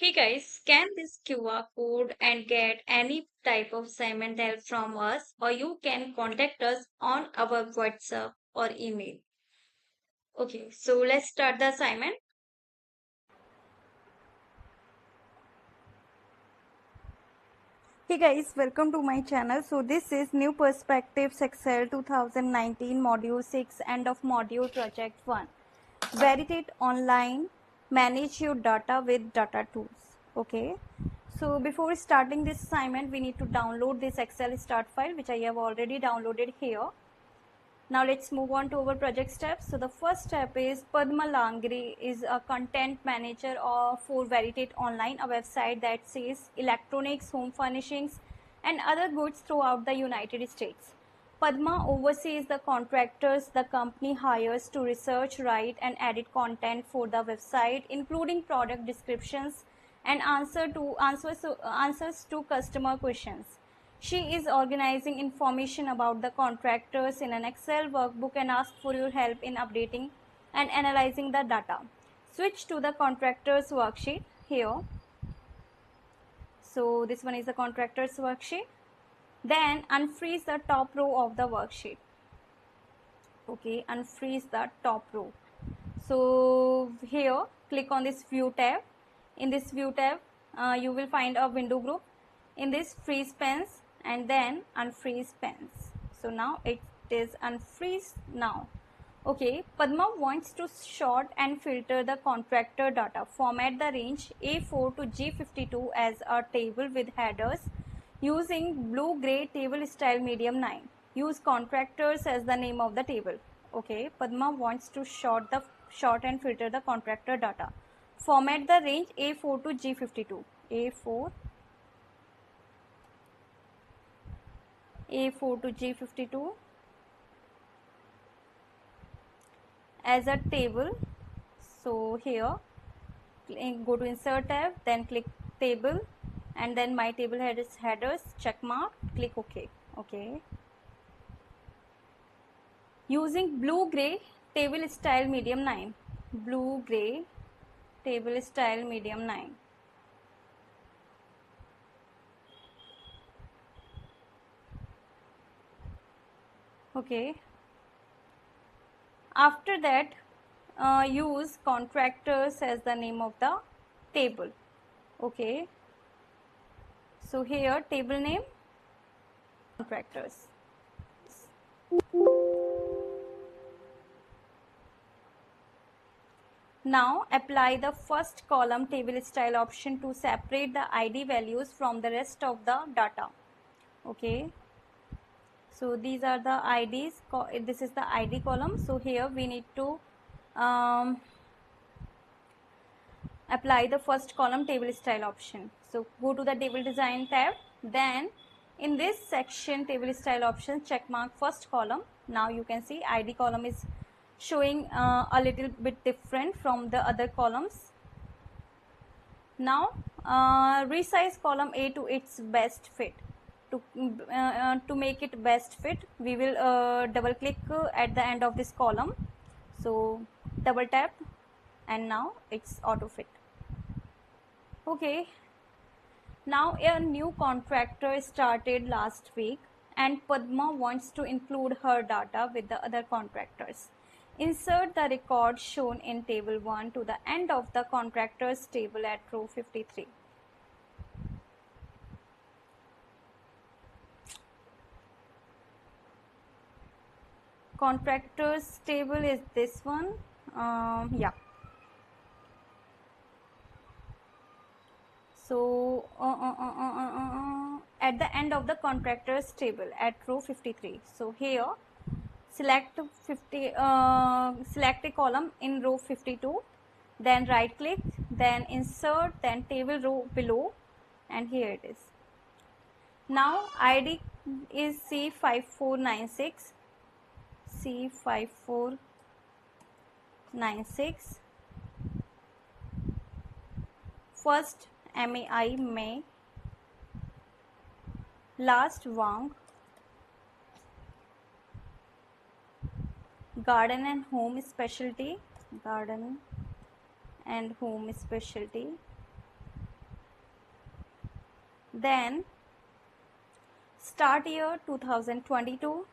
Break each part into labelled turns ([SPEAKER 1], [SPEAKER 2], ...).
[SPEAKER 1] Hey guys, scan this QR code and get any type of assignment help from us, or you can contact us on our WhatsApp or email. Okay, so let's start the assignment.
[SPEAKER 2] Hey guys, welcome to my channel. So this is New Perspectives Excel 2019 Module 6 End of Module Project 1. Validate online, manage your data with data tools. Okay. So before starting this assignment, we need to download this Excel start file which I have already downloaded here. Now let's move on to our project steps. So the first step is Padma Langri is a content manager for Veritate Online, a website that sells electronics, home furnishings and other goods throughout the United States. Padma oversees the contractors the company hires to research, write and edit content for the website, including product descriptions and answers to customer questions. She is organizing information about the contractors in an Excel workbook and asks for your help in updating and analyzing the data. Switch to the contractors worksheet here. So this one is the contractors worksheet. Then unfreeze the top row of the worksheet. Okay, unfreeze the top row. So here click on this view tab. In this view tab you will find a window group. In this freeze pens and then unfreeze pens. So now it is unfreeze now. Okay, Padma wants to sort and filter the contractor data. Format the range A4 to G52 as a table with headers using blue-gray table style medium 9. Use contractors as the name of the table. Okay, Padma wants to sort and filter the contractor data. Format the range A4 to G52. A4 to G52 as a table. So here go to insert tab, then click table and then my table headers check mark, click OK. Okay. Using blue gray table style medium 9. Blue gray table style medium 9. Okay. After that use contractors as the name of the table. Okay. So here table name contractors. Now apply the first column table style option to separate the ID values from the rest of the data. Okay. So these are the IDs. This is the ID column. So here we need to apply the first column table style option. So go to the table design tab. Then in this section table style option check mark first column. Now you can see ID column is showing a little bit different from the other columns. Now resize column A to its best fit. To make it best fit, we will double click at the end of this column. So double tap and now it's auto fit. Okay, now a new contractor started last week and Padma wants to include her data with the other contractors. Insert the record shown in table 1 to the end of the contractors table at row 53. Contractors table is this one. Yeah. So at the end of the contractors table at row 53. So here select select a column in row 52, then right click, then insert, then table row below, and here it is. Now ID is C5496. C5496. First MAI May, last Wang, garden and home specialty, garden and home specialty, then start year 2022,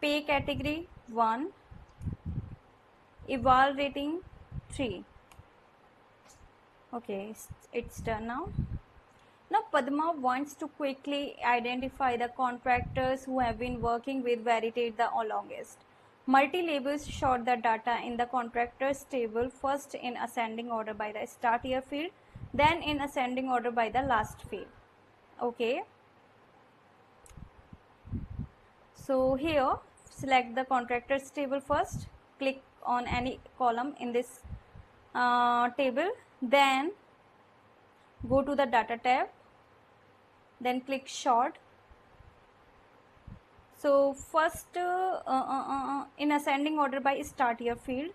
[SPEAKER 2] pay category 1, eval rating 3. Okay, it's done now. Now Padma wants to quickly identify the contractors who have been working with Veritate the longest. Multi-labels sort the data in the contractors table first in ascending order by the start year field, then in ascending order by the last field. Okay. So here select the contractors table first, click on any column in this table, then go to the data tab, then click sort. So first in ascending order by start year field,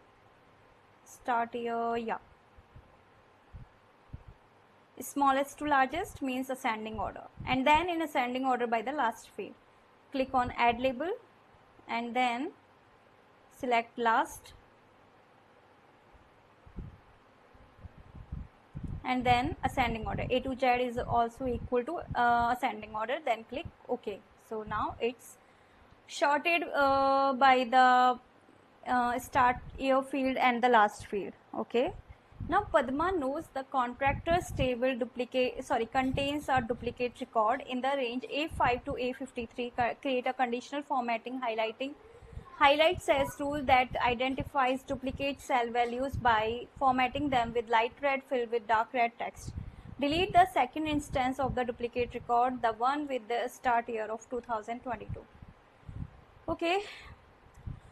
[SPEAKER 2] start year, yeah, smallest to largest means ascending order, and then in ascending order by the last field, click on add label and then select last and then ascending order. A to Z is also equal to ascending order, then click OK. So now it's sorted by the start year field and the last field. Okay. Now Padma knows the contractor's table contains a duplicate record in the range A5 to A53. Create a conditional formatting highlight cells rule that identifies duplicate cell values by formatting them with light red filled with dark red text. Delete the second instance of the duplicate record, the one with the start year of 2022. Okay.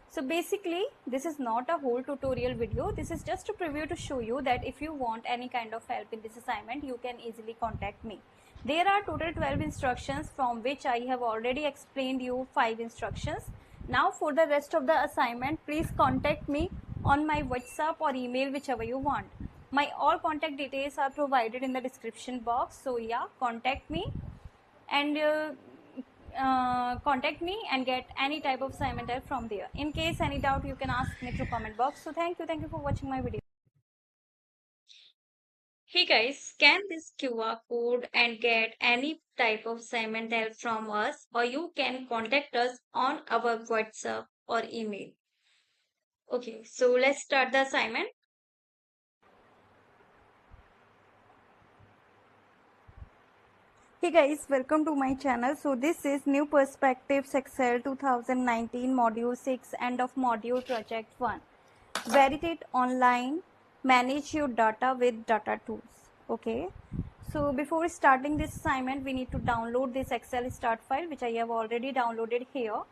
[SPEAKER 2] So basically, this is not a whole tutorial video. This is just a preview to show you that if you want any kind of help in this assignment, you can easily contact me. There are total 12 instructions, from which I have already explained you 5 instructions. Now for the rest of the assignment, please contact me on my WhatsApp or email, whichever you want. My all contact details are provided in the description box. So yeah, contact me and contact me and get any type of assignment help from there. In case any doubt, you can ask me through comment box. So thank you for watching my video.
[SPEAKER 1] Hey guys, scan this QR code and get any type of assignment help from us, or you can contact us on our WhatsApp or email. Okay, so let's start the assignment.
[SPEAKER 2] Hey guys, welcome to my channel. So this is New Perspectives Excel 2019 Module 6, end of module project 1. Veritate Online, manage your data with data tools. Okay. So before starting this assignment, we need to download this Excel start file, which I have already downloaded here.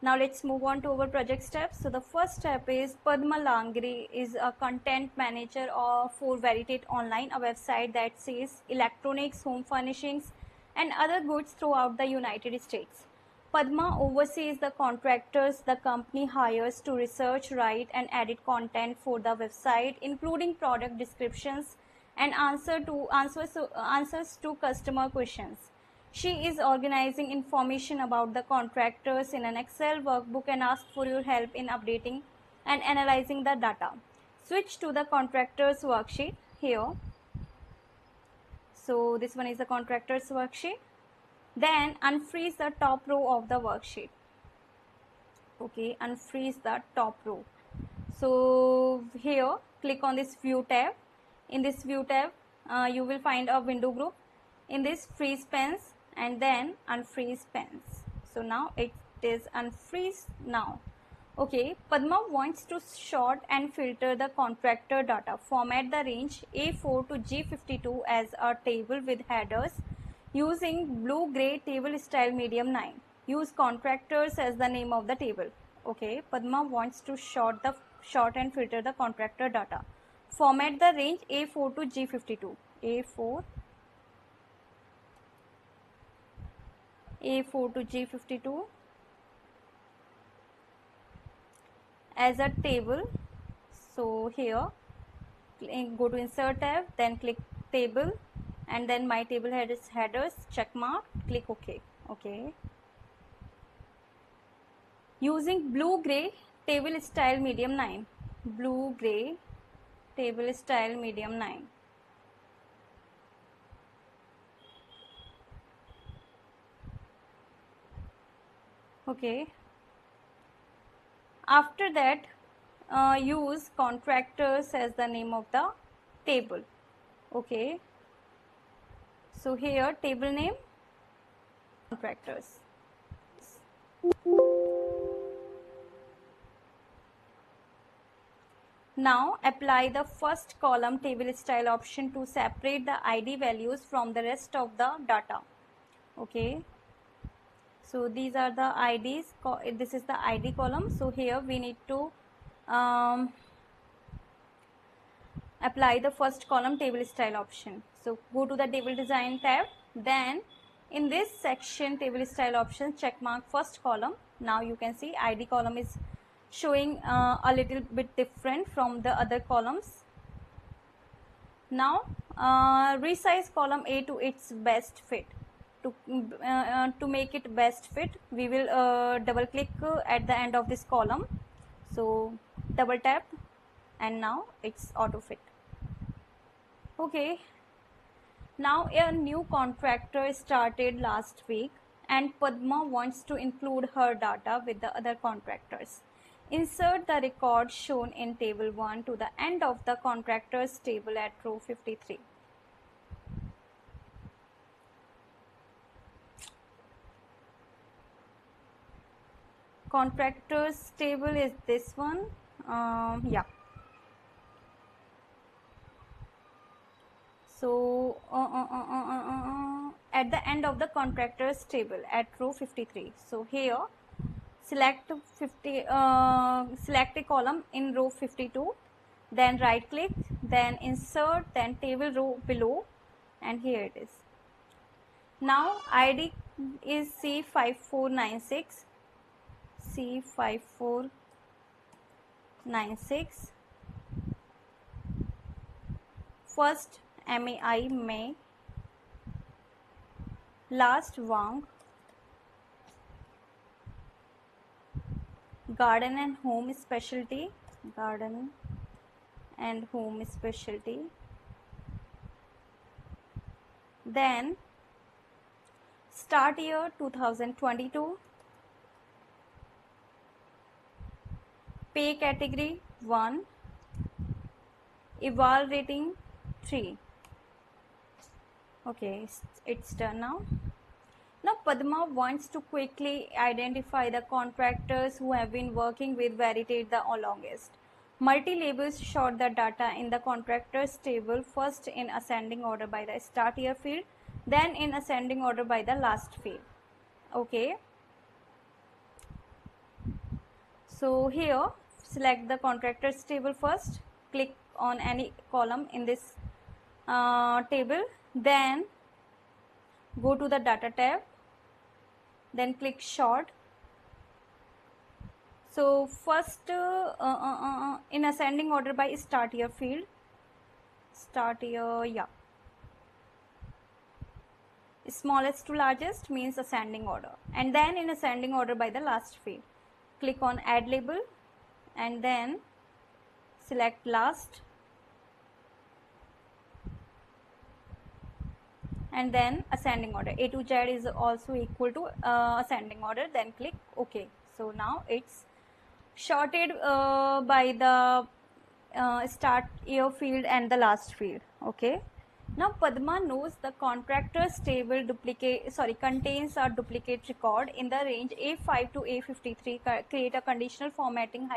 [SPEAKER 2] Now let's move on to our project steps. So the first step is Padma Langri is a content manager for Veritate Online, a website that sells electronics, home furnishings and other goods throughout the United States. Padma oversees the contractors the company hires to research, write and edit content for the website, including product descriptions and answers to customer questions. She is organizing information about the contractors in an Excel workbook and asks for your help in updating and analyzing the data. Switch to the contractors worksheet here. So this one is the contractors worksheet. Then unfreeze the top row of the worksheet. Okay, unfreeze the top row. So here click on this view tab. In this view tab you will find a window group. In this freeze pens and then unfreeze pens. So now it is unfreeze now. Okay, Padma wants to sort and filter the contractor data. Format the range A4 to G52 as a table with headers using blue gray table style medium 9. Use contractors as the name of the table. Okay, Padma wants to sort and filter the contractor data. Format the range A4 to G52. A4 to G52 as a table. So here go to insert tab, then click table and then my table headers check mark, click OK. Okay. Using blue gray table style medium 9. Blue gray table style medium 9. Okay. After that, use contractors as the name of the table. Okay. So here table name contractors. Now apply the first column table style option to separate the ID values from the rest of the data. Okay. So these are the IDs. This is the ID column. So here we need to apply the first column table style option. So go to the table design tab. Then in this section table style option, check mark first column. Now you can see ID column is showing a little bit different from the other columns. Now resize column A to its best fit. To make it best fit, we will double click at the end of this column. So double tap and now it's auto fit. Okay. Now a new contractor started last week and Padma wants to include her data with the other contractors. Insert the record shown in table 1 to the end of the contractors table at row 53. Contractors table is this one. Yeah. So at the end of the contractors table at row 53. So here select select a column in row 52, then right click, then insert, then table row below, and here it is. Now ID is C5496, C5496, first MAI May, last Wang, garden and home specialty, garden and home specialty, then start year 2022, pay category 1, eval rating 3. Okay, it's done now. Now Padma wants to quickly identify the contractors who have been working with Veritate the longest. Multi-labels sort the data in the contractors table first in ascending order by the start year field, then in ascending order by the last field. Okay. So here select the contractors table first, click on any column in this table, then go to the data tab, then click sort. So first in ascending order by start year field, start year, yeah, smallest to largest means ascending order, and then in ascending order by the last field, click on add label and then select last and then ascending order. A to Z is also equal to ascending order, then click OK. So now it's sorted by the start year field and the last field. Okay. Now Padma knows the contractors table contains a duplicate record in the range A5 to A53. Create a conditional formatting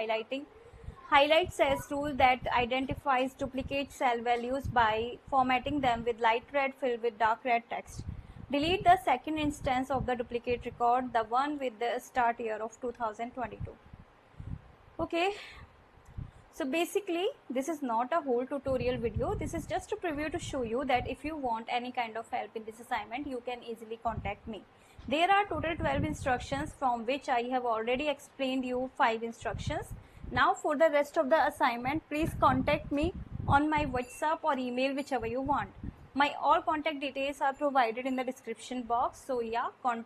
[SPEAKER 2] highlight cells rule that identifies duplicate cell values by formatting them with light red filled with dark red text. Delete the second instance of the duplicate record, the one with the start year of 2022. Okay. So basically this is not a whole tutorial video. This is just a preview to show you that if you want any kind of help in this assignment, you can easily contact me. There are total 12 instructions from which I have already explained you 5 instructions. Now for the rest of the assignment, please contact me on my WhatsApp or email, whichever you want. My all contact details are provided in the description box. So yeah, contact